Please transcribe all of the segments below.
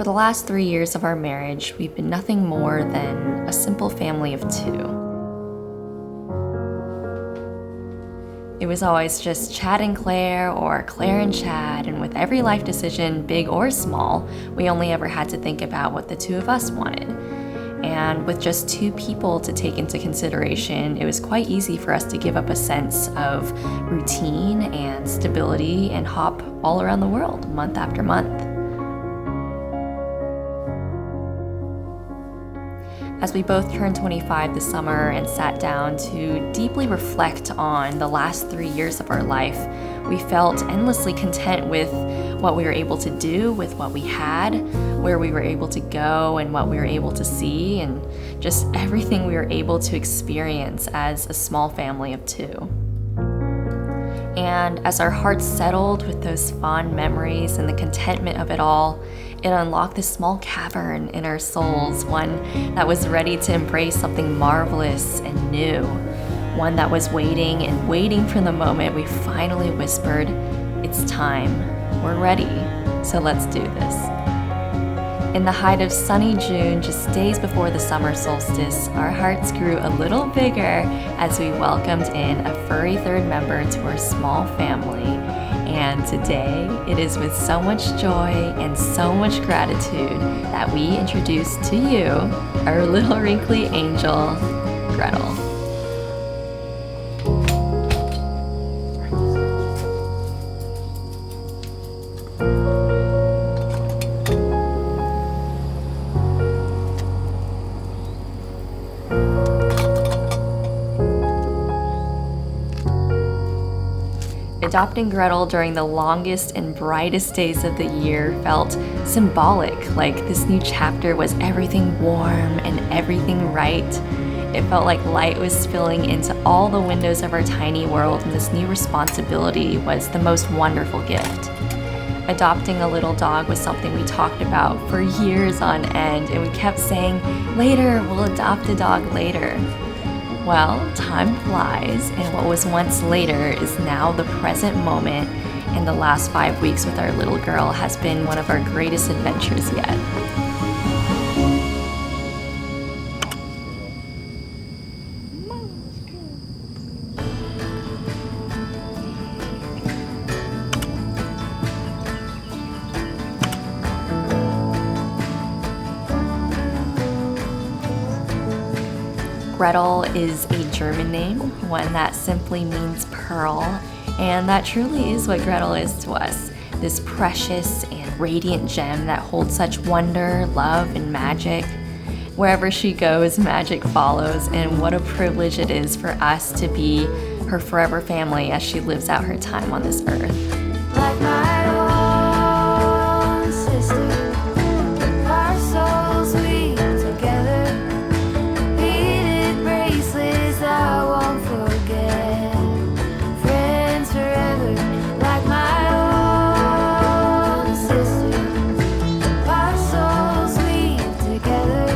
For the last 3 years of our marriage, we've been nothing more than a simple family of two. It was always just Chad and Claire or Claire and Chad, and with every life decision, big or small, we only ever had to think about what the two of us wanted. And with just two people to take into consideration, it was quite easy for us to give up a sense of routine and stability and hop all around the world month after month. As we both turned 25 this summer and sat down to deeply reflect on the last 3 years of our life, we felt endlessly content with what we were able to do with what we had, where we were able to go and what we were able to see, and just everything we were able to experience as a small family of two. And as our hearts settled with those fond memories and the contentment of it all, it unlocked this small cavern in our souls, one that was ready to embrace something marvelous and new, one that was waiting for the moment we finally whispered, "It's time, we're ready, so let's do this." In the height of sunny June, just days before the summer solstice, our hearts grew a little bigger as we welcomed in a furry third member to our small family. And today, it is with so much joy and so much gratitude that we introduce to you our little wrinkly angel, Gretel. Adopting Gretel during the longest and brightest days of the year felt symbolic, like this new chapter was everything warm and everything right. It felt like light was spilling into all the windows of our tiny world, and this new responsibility was the most wonderful gift. Adopting a little dog was something we talked about for years on end, and we kept saying, "Later, we'll adopt a dog later." Well, time flies, and what was once later is now the present moment, and the last 5 weeks with our little girl has been one of our greatest adventures yet. Gretel is a German name, one that simply means pearl, and that truly is what Gretel is to us. This precious and radiant gem that holds such wonder, love, and magic. Wherever she goes, magic follows, and what a privilege it is for us to be her forever family as she lives out her time on this earth. Like my own sister, our souls we together. I won't forget, friends forever, like my own sister. Our souls weave together,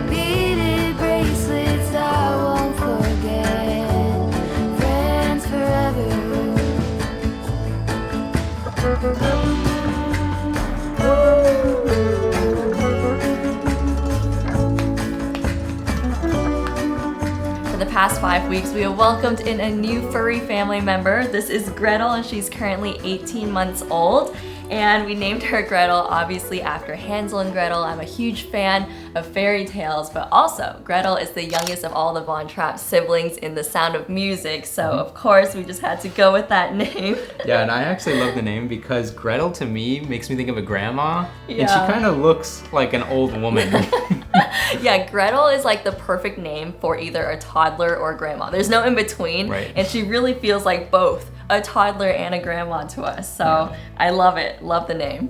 beaded bracelets I won't forget, friends forever. Past 5 weeks, we have welcomed in a new furry family member. This is Gretel, and she's currently 18 months old. And we named her Gretel obviously after Hansel and Gretel. I'm a huge fan of fairy tales, but also Gretel is the youngest of all the Von Trapp siblings in The Sound of Music. So of course we just had to go with that name. Yeah, and I actually love the name because Gretel to me makes me think of a grandma. Yeah. And she kind of looks like an old woman. Yeah, Gretel is like the perfect name for either a toddler or a grandma. There's no in between, right. And she really feels like both a toddler and a grandma to us. So yeah. I love it, love the name.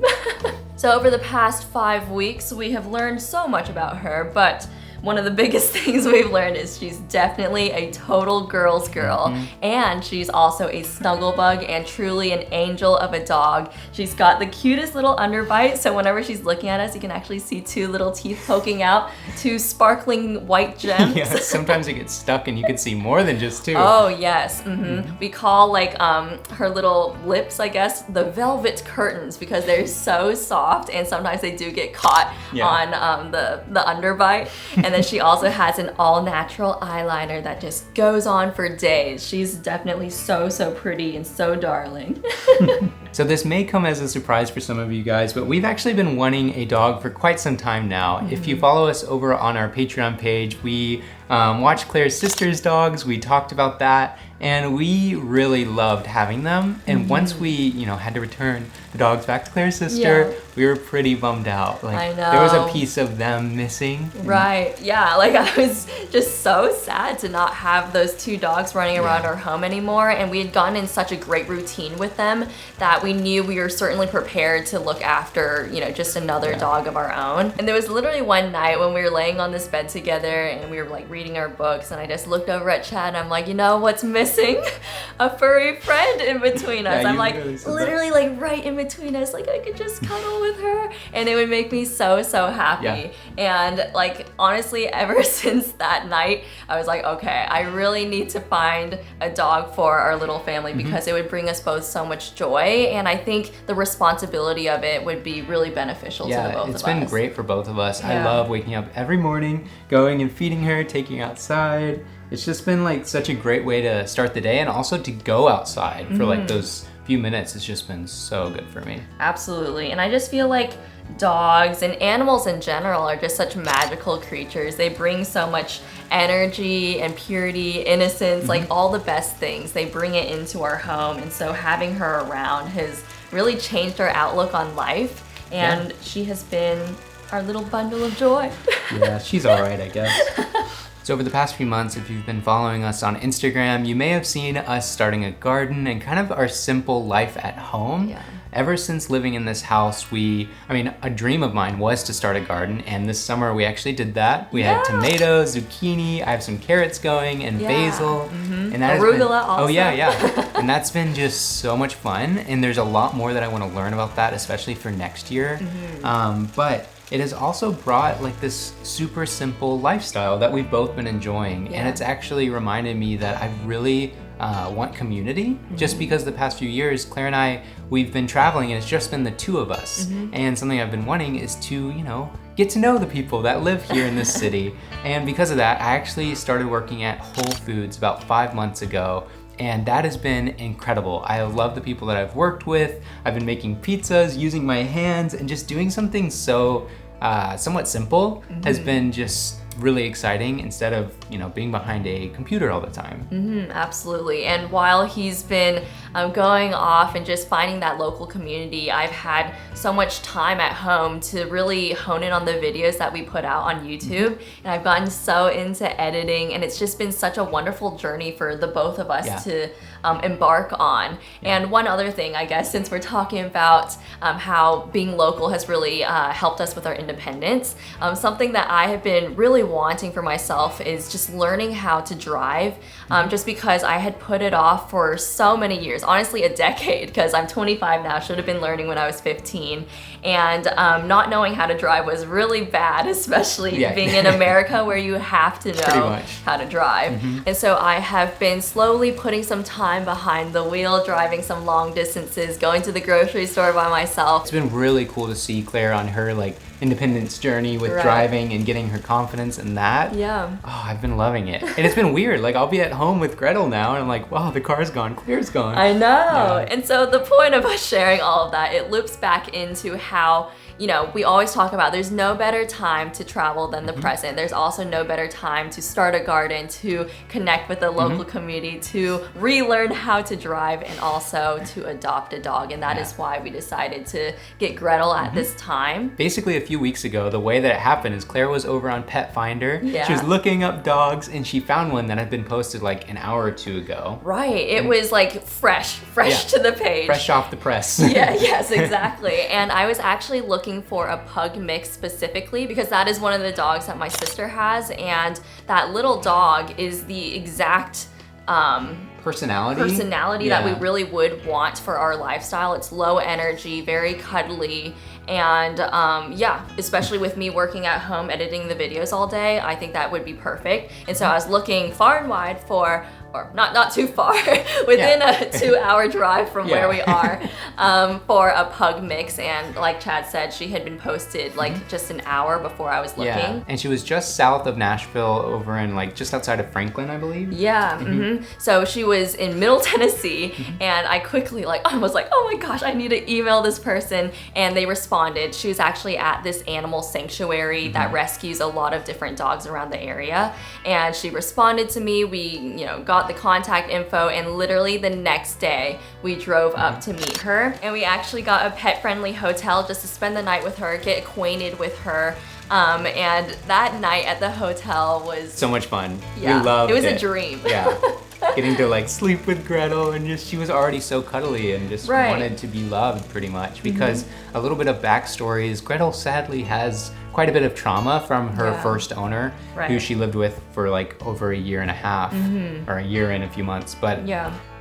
So over the past 5 weeks, we have learned so much about her, but one of the biggest things we've learned is she's definitely a total girl's girl. And she's also a snuggle bug and truly an angel of a dog. She's got the cutest little underbite, so whenever she's looking at us, you can actually see two little teeth poking out, two sparkling white gems. Yeah, sometimes it gets stuck and you can see more than just two. Oh yes, we call like her little lips, I guess, the velvet curtains because they're so soft, and sometimes they do get caught on the underbite. And then she also has an all-natural eyeliner that just goes on for days. She's definitely so pretty and so darling. So this may come as a surprise for some of you guys, but we've actually been wanting a dog for quite some time now. If you follow us over on our Patreon page, we watched Claire's sister's dogs, we talked about that, and we really loved having them. And once we, had to return the dogs back to Claire's sister, we were pretty bummed out. Like, I know. there was a piece of them missing. Right, yeah, like I was just so sad to not have those two dogs running around our home anymore, and we had gotten in such a great routine with them that we knew we were certainly prepared to look after, just another dog of our own. And there was literally one night when we were laying on this bed together and we were like reading our books, and I just looked over at Chad and I'm like, what's missing? A furry friend in between us. I'm like, literally like right in between us, like I could just cuddle with her and it would make me so happy. And like honestly, ever since that night, I was like, okay, I really need to find a dog for our little family because it would bring us both so much joy, and I think the responsibility of it would be really beneficial to the both of us. Yeah, it's been great for both of us. Yeah. I love waking up every morning, going and feeding her, taking her outside. It's just been like such a great way to start the day, and also to go outside for like those few minutes. It's just been so good for me. Absolutely, and I just feel like dogs and animals in general are just such magical creatures. They bring so much energy and purity, innocence, like all the best things. They bring it into our home, and so having her around has really changed our outlook on life, and she has been our little bundle of joy. Yeah, she's all right, I guess. So over the past few months, if you've been following us on Instagram, you may have seen us starting a garden and kind of our simple life at home. Yeah. Ever since living in this house, a dream of mine was to start a garden, and this summer we actually did that. We had tomatoes, zucchini, I have some carrots going, and basil. And that arugula also. Oh yeah. And that's been just so much fun, and there's a lot more that I want to learn about that, especially for next year. But it has also brought like this super simple lifestyle that we've both been enjoying. And it's actually reminded me that I really want community, just because the past few years, Claire and I, we've been traveling and it's just been the two of us. And something I've been wanting is to, get to know the people that live here in this city. And because of that, I actually started working at Whole Foods about 5 months ago. And that has been incredible. I love the people that I've worked with. I've been making pizzas, using my hands, and just doing something so somewhat simple has been just really exciting instead of, being behind a computer all the time. Absolutely. And while he's been going off and just finding that local community, I've had so much time at home to really hone in on the videos that we put out on YouTube. And I've gotten so into editing, and it's just been such a wonderful journey for the both of us to embark on. And one other thing, I guess, since we're talking about how being local has really helped us with our independence, something that I have been really wanting for myself is just learning how to drive, just because I had put it off for so many years, honestly a decade, because I'm 25 now, should have been learning when I was 15, and not knowing how to drive was really bad, especially being in America where you have to know how to drive. And so I have been slowly putting some time behind the wheel, driving some long distances, going to the grocery store by myself. It's been really cool to see Claire on her independence journey with driving and getting her confidence in that. Yeah. Oh, I've been loving it. And it's been weird. I'll be at home with Gretel now and I'm like, wow, the car's gone, Claire's gone. I know. And so the point of us sharing all of that, it loops back into how, we always talk about there's no better time to travel than the present. There's also no better time to start a garden, to connect with the local community, to relearn how to drive, and also to adopt a dog. And that is why we decided to get Gretel at this time. Basically, a few weeks ago, the way that it happened is Claire was over on Pet Finder. She was looking up dogs, and she found one that had been posted an hour or two ago. Right. It was fresh fresh to the page. Fresh off the press. Yes, exactly. And I was actually looking for a pug mix specifically because that is one of the dogs that my sister has, and that little dog is the exact personality that we really would want for our lifestyle. It's low energy, very cuddly, and especially with me working at home editing the videos all day, I think that would be perfect. And so I was looking far and wide for, or not too far, within a 2-hour drive from where we are, for a pug mix. And like Chad said, she had been posted like just an hour before I was looking. Yeah, and she was just south of Nashville, over in like just outside of Franklin, I believe. Yeah, So she was in Middle Tennessee, and I quickly was like, oh my gosh, I need to email this person, and they responded. She was actually at this animal sanctuary that rescues a lot of different dogs around the area, and she responded to me. We, got the contact info, and literally the next day we drove up to meet her, and we actually got a pet-friendly hotel just to spend the night with her, get acquainted with her. And that night at the hotel was so much fun. Yeah, we loved it. It was a dream. Yeah. Getting to like sleep with Gretel, and just she was already so cuddly and just wanted to be loved pretty much, because a little bit of backstory is Gretel sadly has quite a bit of trauma from her first owner, who she lived with for like over a year and a half, or a year and a few months. But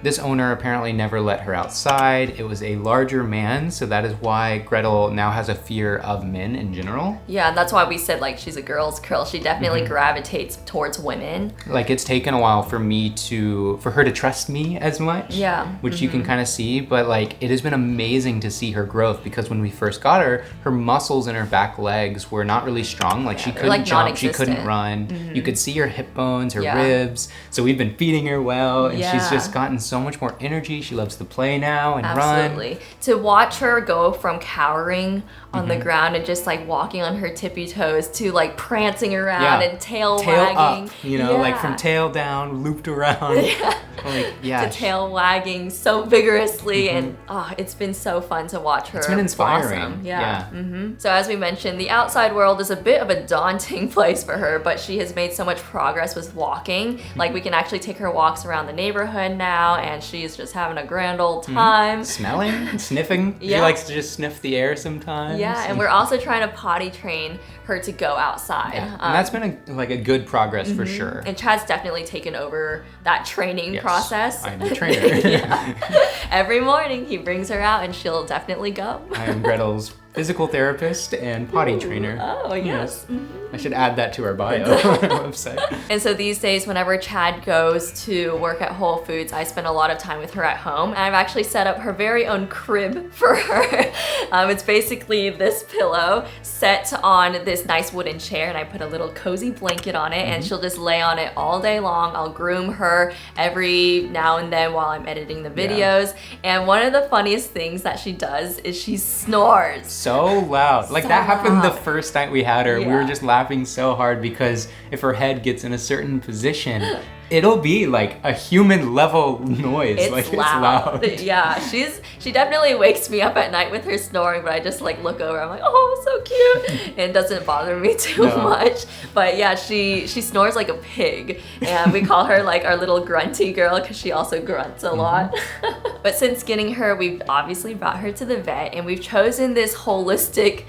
this owner apparently never let her outside. It was a larger man, so that is why Gretel now has a fear of men in general. Yeah, and that's why we said like she's a girl's girl. She definitely gravitates towards women. Like it's taken a while for her to trust me as much. Yeah. Which you can kind of see, but like it has been amazing to see her growth, because when we first got her, her muscles in her back legs were not really strong. Like she couldn't jump, she couldn't run. You could see her hip bones, her ribs. So we've been feeding her well, and she's just gotten so much more energy. She loves to play now and run. Absolutely. To watch her go from cowering on the ground and just like walking on her tippy toes to like prancing around and tail wagging. Up, like from tail down, looped around. To tail wagging so vigorously, and it's been so fun to watch her. It's been inspiring. Blossom. So as we mentioned, the outside world is a bit of a daunting place for her, but she has made so much progress with walking. Like we can actually take her walks around the neighborhood now, and she's just having a grand old time. Smelling, sniffing. She likes to just sniff the air sometimes. Yeah, and we're also trying to potty train her to go outside. Yeah. And that's been a good progress for sure. And Chad's definitely taken over that training process. I'm the trainer. Every morning he brings her out, and she'll definitely go. I am Gretel's physical therapist and potty trainer. Oh, yes. I should add that to our bio on our website. And so these days, whenever Chad goes to work at Whole Foods, I spend a lot of time with her at home. And I've actually set up her very own crib for her. It's basically this pillow set on this nice wooden chair, and I put a little cozy blanket on it, and she'll just lay on it all day long. I'll groom her every now and then while I'm editing the videos. And one of the funniest things that she does is she snores. So loud. Like that happened the first night we had her. We were just laughing so hard because if her head gets in a certain position, it'll be like a human level noise. It's loud. Yeah, she definitely wakes me up at night with her snoring, but I just like look over, I'm like, oh, so cute. And it doesn't bother me too much. But yeah, she snores like a pig, and we call her like our little grunty girl because she also grunts a lot. But since getting her, we've obviously brought her to the vet, and we've chosen this holistic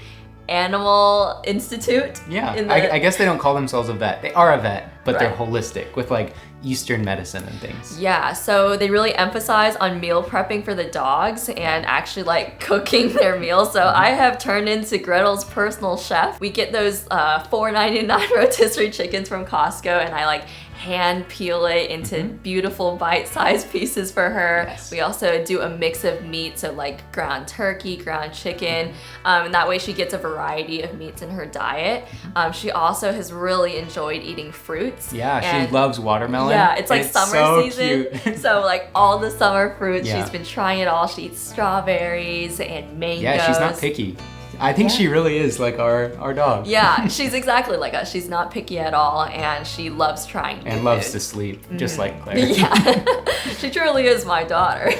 animal institute. I guess they don't call themselves a vet. They are a vet, but they're holistic with like Eastern medicine and things. Yeah, so they really emphasize on meal prepping for the dogs and actually like cooking their meals. So I have turned into Gretel's personal chef. We get those $4.99 rotisserie chickens from Costco, and I like hand peel it into beautiful bite-sized pieces for her. Yes. We also do a mix of meat, so like ground turkey, ground chicken, and that way she gets a variety of meats in her diet. She also has really enjoyed eating fruits. Yeah, she loves watermelon. Yeah, it's like summer season. So like all the summer fruits, she's been trying it all. She eats strawberries and mangoes. Yeah, she's not picky. I think she really is like our dog. Yeah, she's exactly like us. She's not picky at all, and she loves trying and loves to sleep, just like Claire. Yeah, she truly is my daughter.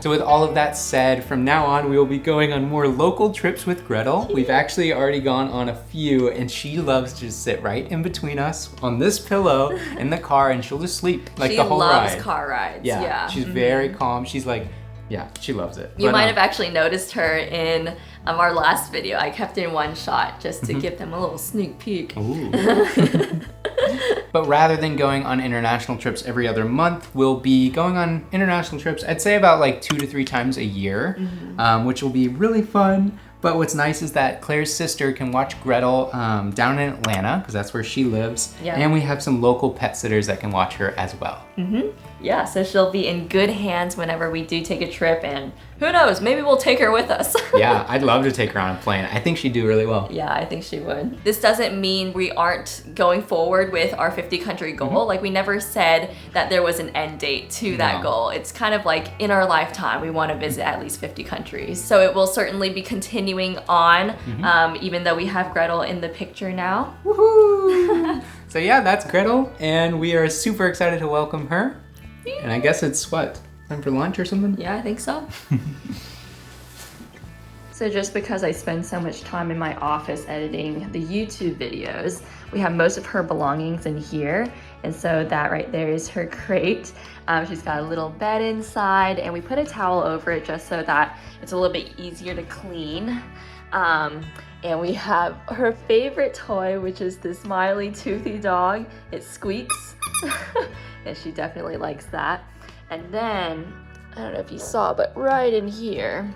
So with all of that said, from now on we will be going on more local trips with Gretel. We've actually already gone on a few, and she loves to just sit right in between us on this pillow in the car, and she'll just sleep like the whole ride. She loves car rides. Yeah, she's very calm. She's like Yeah, she loves it. You might have actually noticed her in our last video. I kept in one shot just to give them a little sneak peek. Ooh. But rather than going on international trips every other month, we'll be going on international trips, I'd say about like 2 to 3 times a year, which will be really fun. But what's nice is that Claire's sister can watch Gretel down in Atlanta, because that's where she lives. Yeah. And we have some local pet sitters that can watch her as well. Yeah, so she'll be in good hands whenever we do take a trip, and who knows, maybe we'll take her with us. Yeah, I'd love to take her on a plane. I think she'd do really well. Yeah, I think she would. This doesn't mean we aren't going forward with our 50 country goal. Like, we never said that there was an end date to that goal. It's kind of like in our lifetime, we want to visit at least 50 countries. So it will certainly be continuing on, even though we have Gretel in the picture now. Woohoo! So yeah, that's Gretel, and we are super excited to welcome her. And I guess it's what? Time for lunch or something? Yeah, I think so. So just because I spend so much time in my office editing the YouTube videos, we have most of her belongings in here. And so that right there is her crate. She's got a little bed inside, and we put a towel over it just so that it's a little bit easier to clean. And we have her favorite toy, which is the smiley toothy dog. It squeaks. And she definitely likes that. And then, I don't know if you saw, but right in here,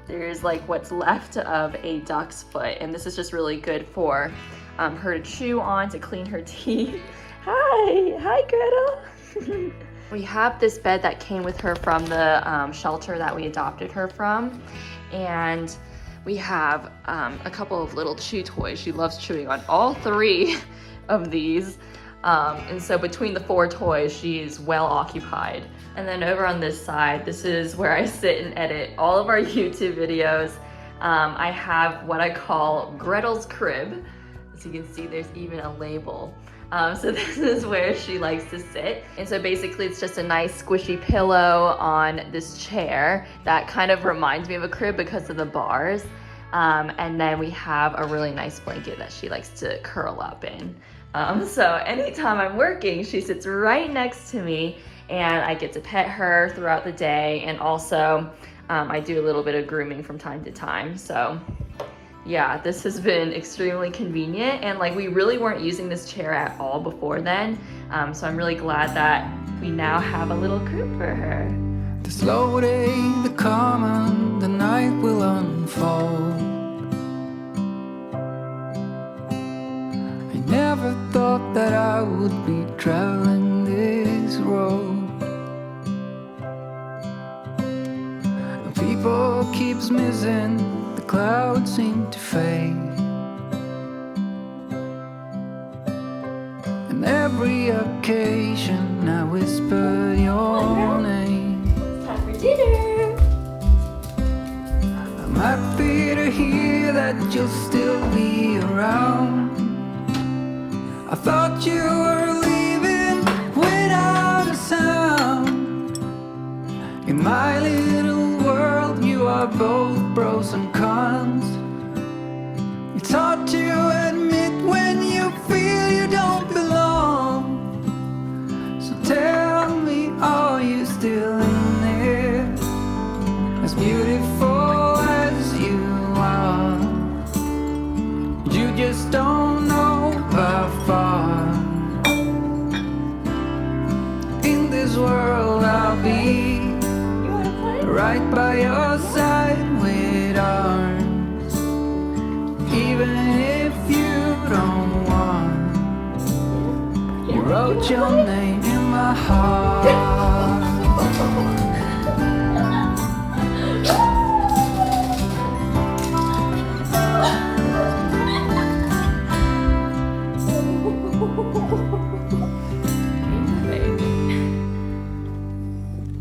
there's like what's left of a duck's foot. And this is just really good for her to chew on, to clean her teeth. Hi Gretel. We have this bed that came with her from the shelter that we adopted her from. And we have a couple of little chew toys. She loves chewing on all 3 of these. And so between the 4 toys, she's well occupied. And then over on this side, this is where I sit and edit all of our YouTube videos. I have what I call Gretel's crib. As you can see, there's even a label. So this is where she likes to sit. And so basically it's just a nice squishy pillow on this chair that kind of reminds me of a crib because of the bars. And then we have a really nice blanket that she likes to curl up in. So anytime I'm working, she sits right next to me, and I get to pet her throughout the day. And also I do a little bit of grooming from time to time. So yeah, this has been extremely convenient, and like we really weren't using this chair at all before then. So I'm really glad that we now have a little crib for her. The slow day, the calm, and the night will unfold. I never thought that I would be traveling this road. People keeps missing, the clouds seem to fade. And every occasion I whisper your name. Time for dinner. I'm happy to hear that you'll still be around. I thought you were leaving without a sound. In my little world, you are both pros and cons. It's hard to admit when you feel you don't belong. So tell me, are you still in there? As beautiful as you are, you just don't know how far. In this world I'll be right by your side with arms. Even if you don't want, you wrote your name in my heart.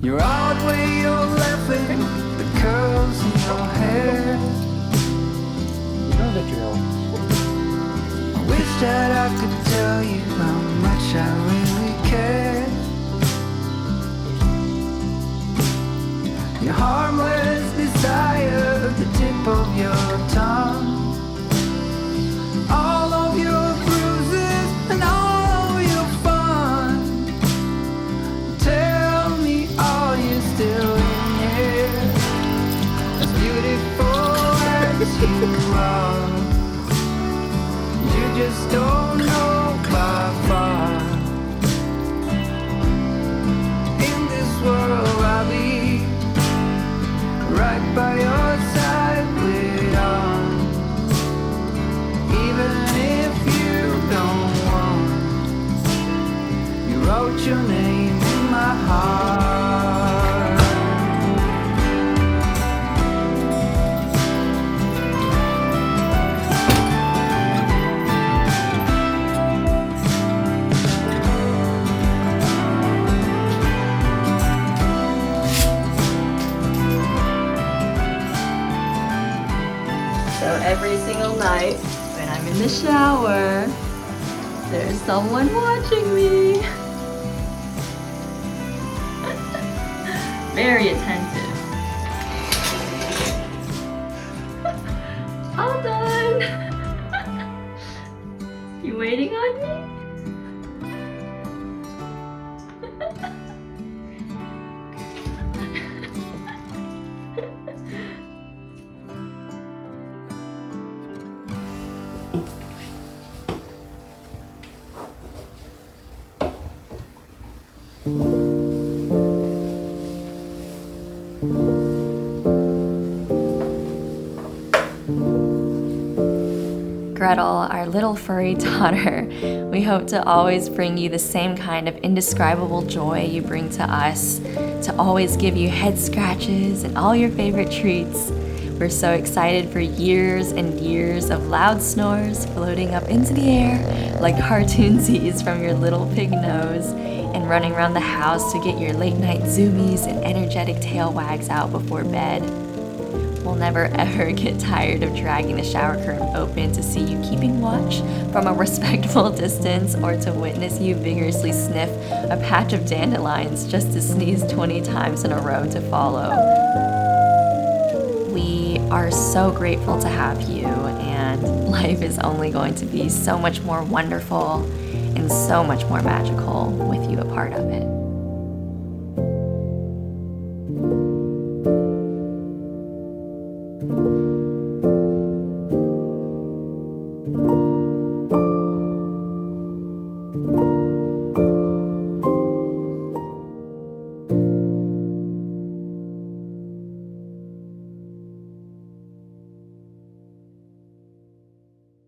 You're out where you're laughing, the curls in your hair. You know the drill. I wish that I could tell you how much I really care. Your harmless desire, the tip of your tongue. All of your bruises and all of your fun. Tell me, are you still in here? you are. You just don't know by far. In this world I'll be right by your side with arms. Even if you don't want, you wrote your name in my heart. So every single night when I'm in the shower, there's someone watching me. Very attentive. All done. You waiting on me? Gretel, our little furry daughter, we hope to always bring you the same kind of indescribable joy you bring to us, to always give you head scratches and all your favorite treats. We're so excited for years and years of loud snores floating up into the air like cartoonsies from your little pig nose, and running around the house to get your late night zoomies and energetic tail wags out before bed. We'll never ever get tired of dragging the shower curtain open to see you keeping watch from a respectful distance, or to witness you vigorously sniff a patch of dandelions just to sneeze 20 times in a row to follow. We are so grateful to have you, and life is only going to be so much more wonderful and so much more magical with you a part of it.